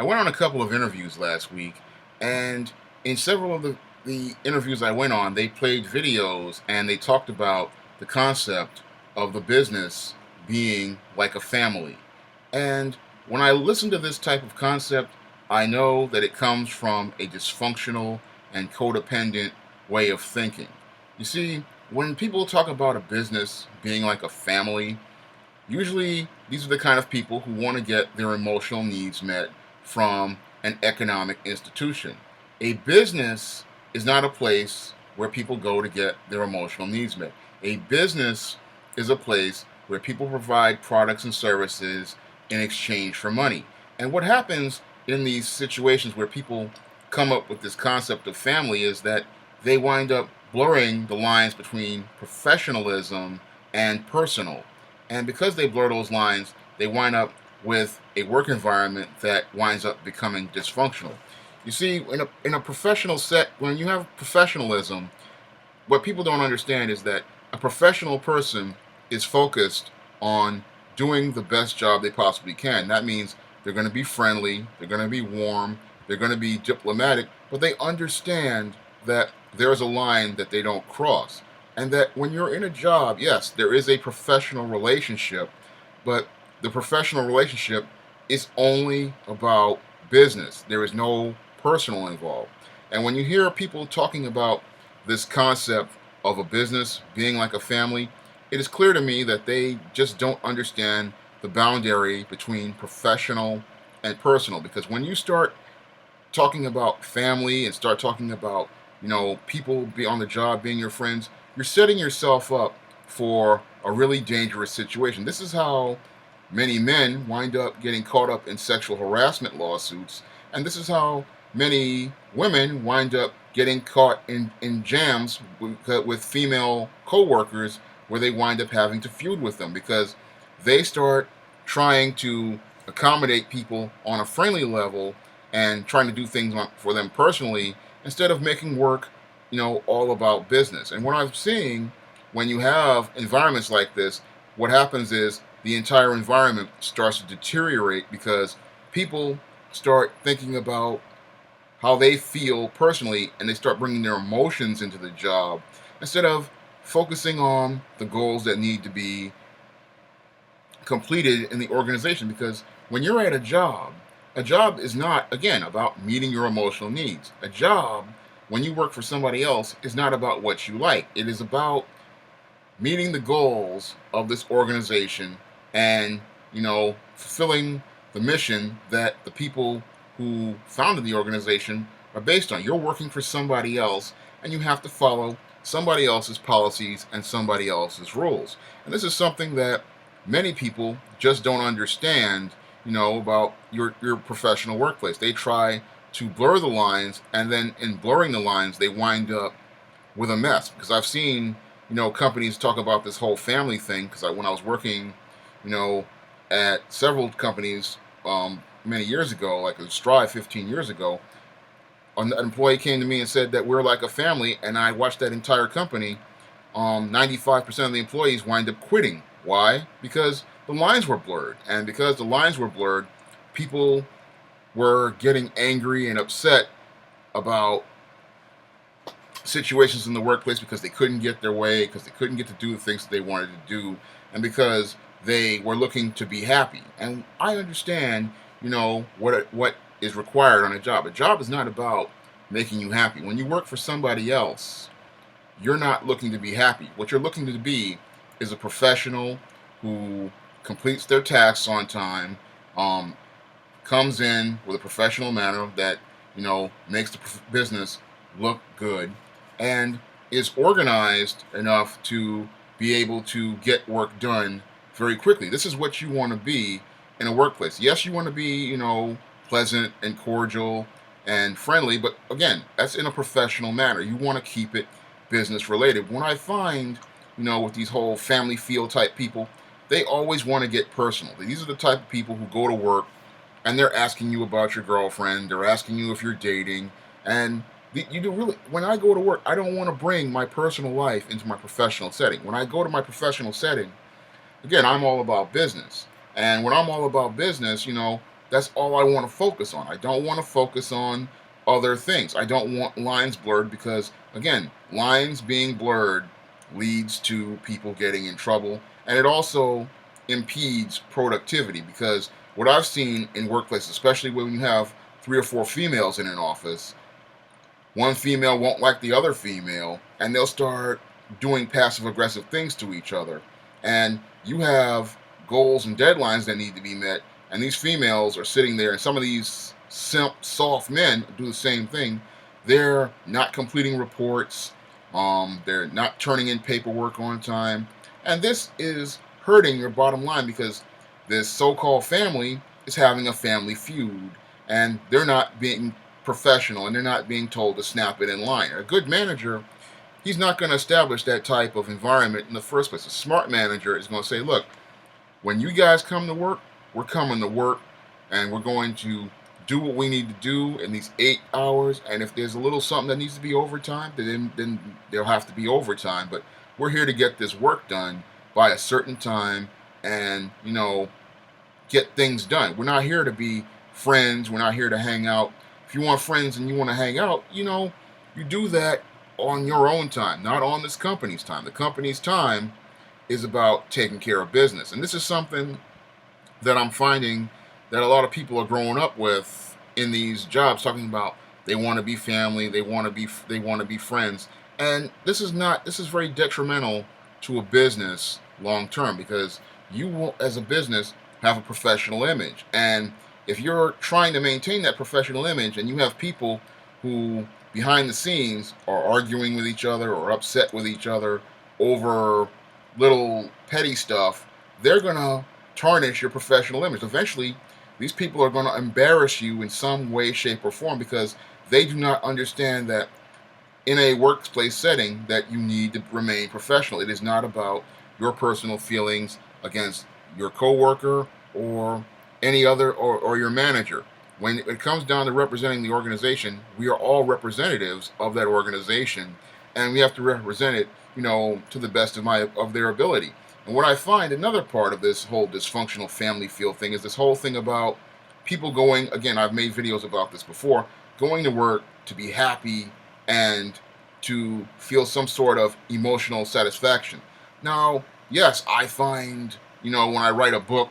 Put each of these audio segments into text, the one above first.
I went on a couple of interviews last week, and in several of the interviews I went on, they played videos and they talked about the concept of the business being like a family. And when I listen to this type of concept, I know that it comes from a dysfunctional and codependent way of thinking. You see, when people talk about a business being like a family, usually, these are the kind of people who want to get their emotional needs met from an economic institution. A business is not a place where people go to get their emotional needs met. A business is a place where people provide products and services in exchange for money. And what happens in these situations where people come up with this concept of family is that they wind up blurring the lines between professionalism and personal. And because they blur those lines, they wind up with a work environment that winds up becoming dysfunctional. You see, in a professional set, when you have professionalism, what people don't understand is that a professional person is focused on doing the best job they possibly can. That means they're going to be friendly, they're going to be warm, they're going to be diplomatic, but they understand that there's a line that they don't cross. And that when you're in a job, yes, there is a professional relationship, but the professional relationship is only about business. There is no personal involved. And when you hear people talking about this concept of a business being like a family, it is clear to me that they just don't understand the boundary between professional and personal. Because when you start talking about family and start talking about, people be on the job being your friends, you're setting yourself up for a really dangerous situation. This is how many men wind up getting caught up in sexual harassment lawsuits, and this is how many women wind up getting caught in jams with female coworkers where they wind up having to feud with them because they start trying to accommodate people on a friendly level and trying to do things for them personally instead of making work, all about business. And what I'm seeing when you have environments like this, what happens is the entire environment starts to deteriorate because people start thinking about how they feel personally and they start bringing their emotions into the job instead of focusing on the goals that need to be completed in the organization. Because when you're at a job is not, again, about meeting your emotional needs. A job, when you work for somebody else, is not about what you like. It is about meeting the goals of this organization and, fulfilling the mission that the people who founded the organization are based on. You're working for somebody else and you have to follow somebody else's policies and somebody else's rules. And this is something that many people just don't understand, about your professional workplace. They try to blur the lines, and then in blurring the lines, they wind up with a mess. Because I've seen, companies talk about this whole family thing. Because when I was working, at several companies many years ago, like a Strive 15 years ago, an employee came to me and said that we're like a family, and I watched that entire company. 95% of the employees wind up quitting. Why? Because the lines were blurred, and because the lines were blurred, people were getting angry and upset about situations in the workplace because they couldn't get their way, because they couldn't get to do the things that they wanted to do, and because they were looking to be happy. And I understand, what is required on a job. A job is not about making you happy. When you work for somebody else, you're not looking to be happy. What you're looking to be is a professional who completes their tasks on time, comes in with a professional manner that makes the business look good, and is organized enough to be able to get work done very quickly. This is what you want to be in a workplace. Yes, you want to be pleasant and cordial and friendly, but again, that's in a professional manner. You want to keep it business related. When I find with these whole family feel type people, they always want to get personal. These are the type of people who go to work and they're asking you about your girlfriend. They're asking you if you're dating. And you do really, when I go to work, I don't want to bring my personal life into my professional setting. When I go to my professional setting, again, I'm all about business. And when I'm all about business, that's all I want to focus on. I don't want to focus on other things. I don't want lines blurred because, again, lines being blurred leads to people getting in trouble. And it also impedes productivity because what I've seen in workplaces, especially when you have 3 or 4 females in an office, one female won't like the other female, and they'll start doing passive aggressive things to each other. And you have goals and deadlines that need to be met, and these females are sitting there, and some of these soft men do the same thing. They're not completing reports, they're not turning in paperwork on time, and this is hurting your bottom line because this so-called family is having a family feud, and they're not being professional, and they're not being told to snap it in line. A good manager, he's not going to establish that type of environment in the first place. A smart manager is going to say, look, when you guys come to work, we're coming to work, and we're going to do what we need to do in these 8 hours. And if there's a little something that needs to be overtime, then there'll have to be overtime. But we're here to get this work done by a certain time, and get things done. We're not here to be friends. We're not here to hang out. If you want friends and you want to hang out, you do that on your own time, not on this company's time. The company's time is about taking care of business. And this is something that I'm finding that a lot of people are growing up with in these jobs, talking about they want to be family, they want to be friends. And this is very detrimental to a business long term because you will, as a business, have a professional image. And if you're trying to maintain that professional image and you have people who behind the scenes are arguing with each other or upset with each other over little petty stuff, they're going to tarnish your professional image. Eventually, these people are going to embarrass you in some way, shape, or form because they do not understand that in a workplace setting that you need to remain professional. It is not about your personal feelings against your coworker or any other or your manager. When it comes down to representing the organization, we are all representatives of that organization, and we have to represent it, to the best of their ability. And what I find another part of this whole dysfunctional family feel thing is this whole thing about people going, again, I've made videos about this before, going to work to be happy and to feel some sort of emotional satisfaction. Now, yes, I find, when I write a book,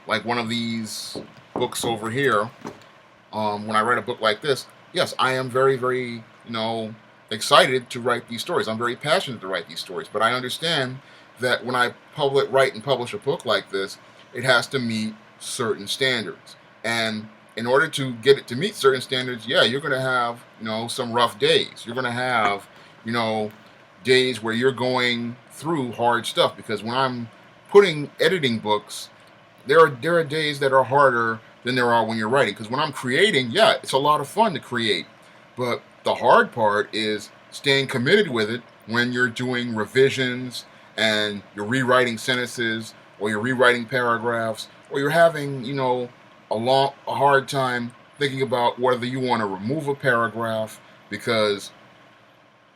like one of these books over here, when I write a book like this, yes, I am very, very, excited to write these stories. I'm very passionate to write these stories, but I understand that when I write and publish a book like this, it has to meet certain standards. And in order to get it to meet certain standards, yeah, you're going to have, some rough days. You're going to have, days where you're going through hard stuff because when I'm editing books, there are days that are harder than there are when you're writing. Because when I'm creating, yeah, it's a lot of fun to create. But the hard part is staying committed with it when you're doing revisions and you're rewriting sentences or you're rewriting paragraphs or you're having, a hard time thinking about whether you want to remove a paragraph because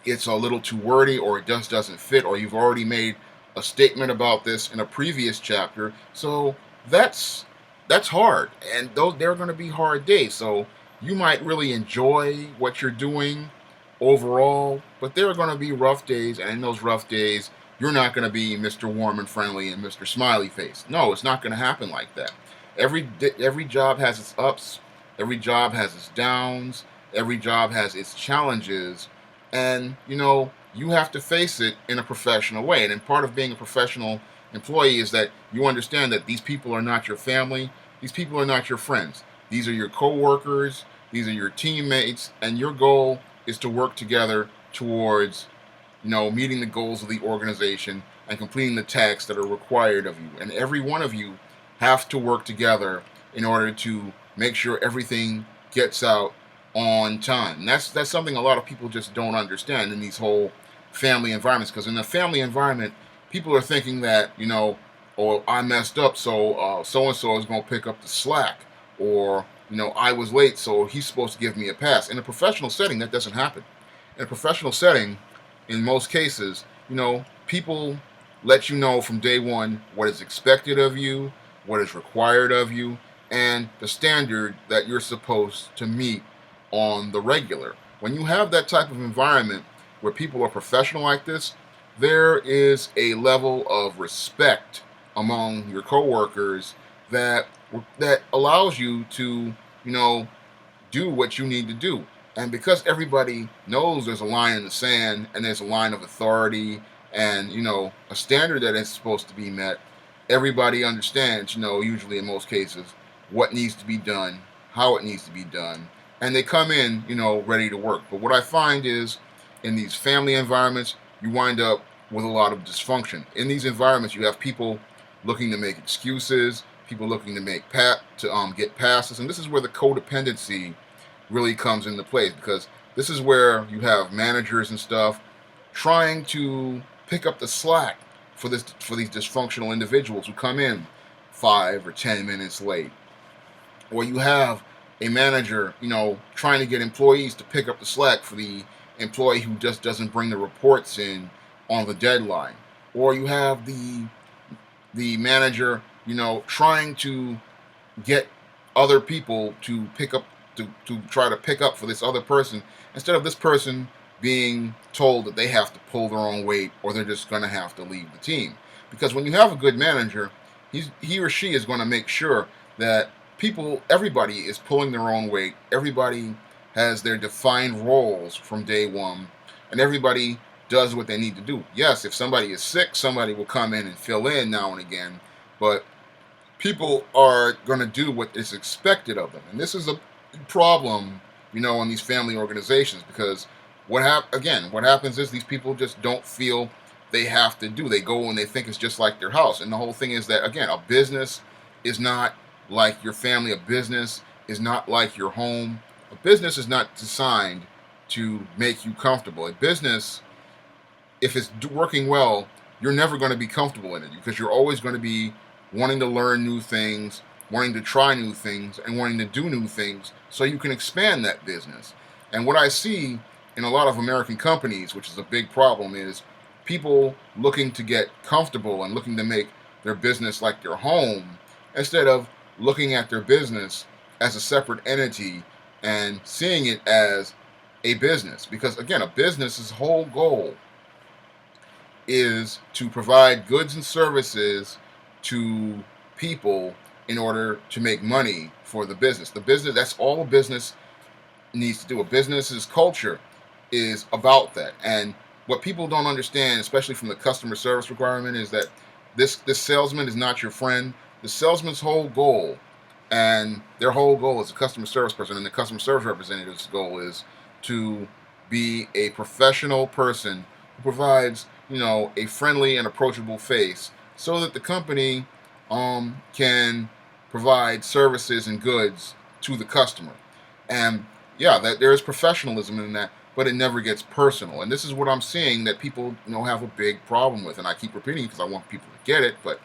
it's a little too wordy or it just doesn't fit or you've already made a statement about this in a previous chapter. So that's hard, and they're going to be hard days. So you might really enjoy what you're doing overall, but there are going to be rough days, and in those rough days, you're not going to be Mr. Warm and Friendly and Mr. Smiley Face. No, it's not going to happen like that. Every job has its ups, every job has its downs, every job has its challenges, and you have to face it in a professional way. And part of being a professional employee is that you understand that these people are not your family, these people are not your friends. These are your co-workers, these are your teammates, and your goal is to work together towards, meeting the goals of the organization and completing the tasks that are required of you. And every one of you have to work together in order to make sure everything gets out on time. And that's something a lot of people just don't understand in these whole family environments. Because in a family environment, people are thinking that, oh, I messed up, so so-and-so is going to pick up the slack. Or, I was late, so he's supposed to give me a pass. In a professional setting, that doesn't happen. In a professional setting, in most cases, people let you know from day one what is expected of you, what is required of you, and the standard that you're supposed to meet on the regular. When you have that type of environment where people are professional like this, there is a level of respect among your coworkers that that allows you to, you know, do what you need to do. And because everybody knows there's a line in the sand and there's a line of authority and, a standard that is supposed to be met, everybody understands, usually in most cases, what needs to be done, how it needs to be done. And they come in, ready to work. But what I find is in these family environments, you wind up with a lot of dysfunction. In these environments, you have people looking to make excuses, people looking to get passes, and this is where the codependency really comes into place, because this is where you have managers and stuff trying to pick up the slack for these dysfunctional individuals who come in 5 or 10 minutes late, or you have a manager, trying to get employees to pick up the slack for the employee who just doesn't bring the reports in on the deadline, or you have the manager, trying to get other people to pick up to try to pick up for this other person, instead of this person being told that they have to pull their own weight or they're just going to have to leave the team. Because when you have a good manager, he or she is going to make sure that everybody is pulling their own weight, everybody has their defined roles from day one, and everybody does what they need to do. Yes, if somebody is sick, somebody will come in and fill in now and again, but people are going to do what is expected of them. And this is a problem, in these family organizations, because what happens is these people just don't feel they have to do. They go and they think it's just like their house. And the whole thing is that, again, a business is not like your family. A business is not like your home. A business is not designed to make you comfortable. A business, if it's working well, you're never going to be comfortable in it, because you're always going to be wanting to learn new things, wanting to try new things, and wanting to do new things so you can expand that business. And what I see in a lot of American companies, which is a big problem, is people looking to get comfortable and looking to make their business like their home, instead of looking at their business as a separate entity and seeing it as a business. Because again, a business's whole goal is to provide goods and services to people in order to make money for the business. The business, that's all a business needs to do. A business's culture is about that. And what people don't understand, especially from the customer service requirement, is that this salesman is not your friend. The salesman's whole goal, and their whole goal as a customer service person, and the customer service representative's goal, is to be a professional person who provides, a friendly and approachable face, so that the company can provide services and goods to the customer. And yeah, that there is professionalism in that, but it never gets personal. And this is what I'm seeing that people, have a big problem with. And I keep repeating because I want people to get it, but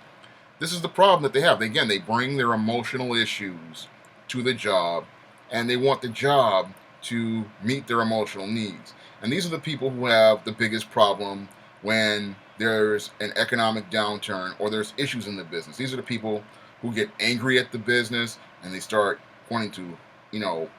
this is the problem that they have. They bring their emotional issues to the job, and they want the job to meet their emotional needs. And these are the people who have the biggest problem when there's an economic downturn or there's issues in the business. These are the people who get angry at the business and they start wanting to,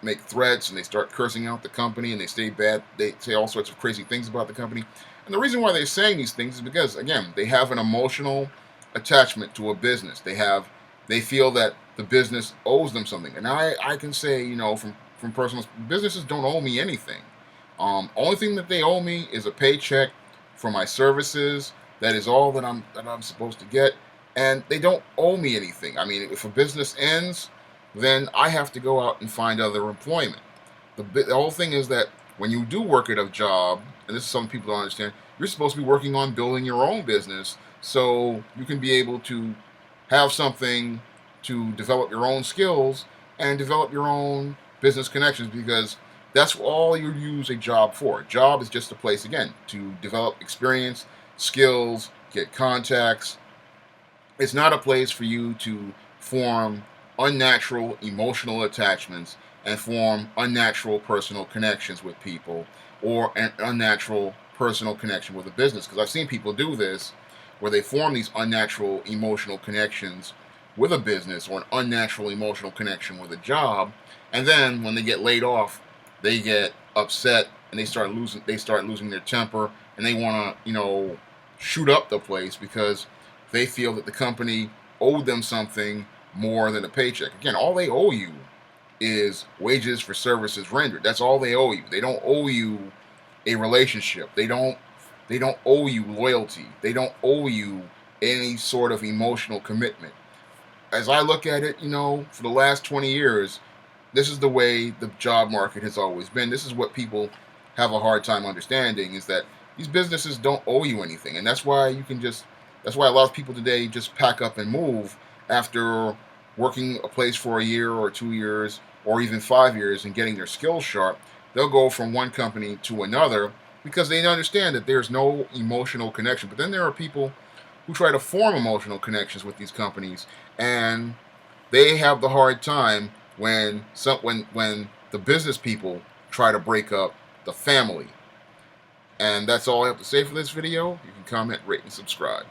make threats, and they start cursing out the company, and they say all sorts of crazy things about the company. And the reason why they're saying these things is because, again, they have an emotional attachment to a business. They feel that the business owes them something. And I can say, from personal, businesses don't owe me anything. Only thing that they owe me is a paycheck for my services. That is all that I'm supposed to get, and they don't owe me anything. I mean, if a business ends, then I have to go out and find other employment. The whole thing is that when you do work at a job, and this is something people don't understand, you're supposed to be working on building your own business so you can be able to have something to develop your own skills and develop your own business connections, because that's all you use a job for. A job is just a place, again, to develop experience, skills, get contacts. It's not a place for you to form unnatural emotional attachments and form unnatural personal connections with people, or an unnatural personal connection with a business. Because I've seen people do this, where they form these unnatural emotional connections with a business or an unnatural emotional connection with a job, and then when they get laid off, they get upset and they start losing their temper, and they want to shoot up the place because they feel that the company owed them something more than a paycheck. Again, all they owe you is wages for services rendered. That's all they owe you. They don't owe you a relationship. They don't owe you loyalty. They don't owe you any sort of emotional commitment. As I look at it, for the last 20 years, this is the way the job market has always been. This is what people have a hard time understanding, is that these businesses don't owe you anything. And that's why a lot of people today just pack up and move after working a place for a year or 2 years or even 5 years and getting their skills sharp. They'll go from one company to another because they understand that there's no emotional connection. But then there are people who try to form emotional connections with these companies, and they have the hard time when the business people try to break up the family. And that's all I have to say for this video. You can comment, rate, and subscribe.